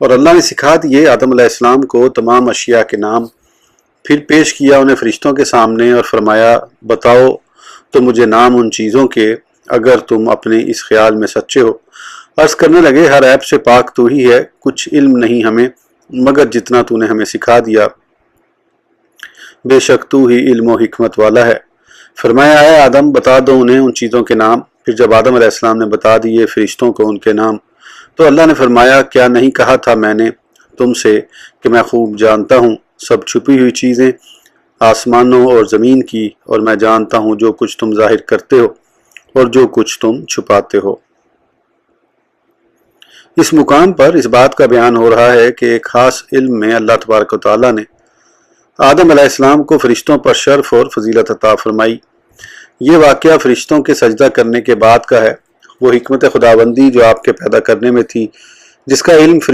اور اللہ نے سکھا دیے آدم علیہ السلام کو تمام اشیاء کے نام، پھر پیش کیا انہیں فرشتوں کے سامنے اور فرمایا بتاؤ تو مجھے نام ان چیزوں کے اگر تم اپنے اس خیال میں سچے ہو۔ عرض کرنے لگے ہر عیب سے پاک تو ہی ہے، کچھ علم نہیں ہمیں مگر جتنا تو نے ہمیں سکھا دیا، بے شک تو ہی علم و حکمت والا ہے۔ فرمایا اے آدم بتا دو انہیں ان چیزوں کے نام۔ پھر جب آدم علیہ السلام نے بتا دیے فرشتوں کو ان کے نام تو اللہ نے فرمایا کیا نہیں کہا تھا میں نے تم سے کہ میں خوب جانتا ہوں سب چھپی ہوئی چیزیں آسمانوں اور زمین کی، اور میں جانتا ہوں جو کچھ تم ظاہر کرتے ہو اور جو کچھ تم چھپاتے ہو۔ اس مقام پر اس بات کا بیان ہو رہا ہے کہ ایک خاص علم میں اللہ تبارک و تعالیٰ نے آدم علیہ السلام کو فرشتوں پر شرف اور فضیلت عطا فرمائی۔ یہ واقعہ فرشتوں کے سجدہ کرنے کے بعد کا ہے، وہ حکمت خداوندی جو آپ کے پیدا کرنے میں تھی، جس کا علم فرشتوں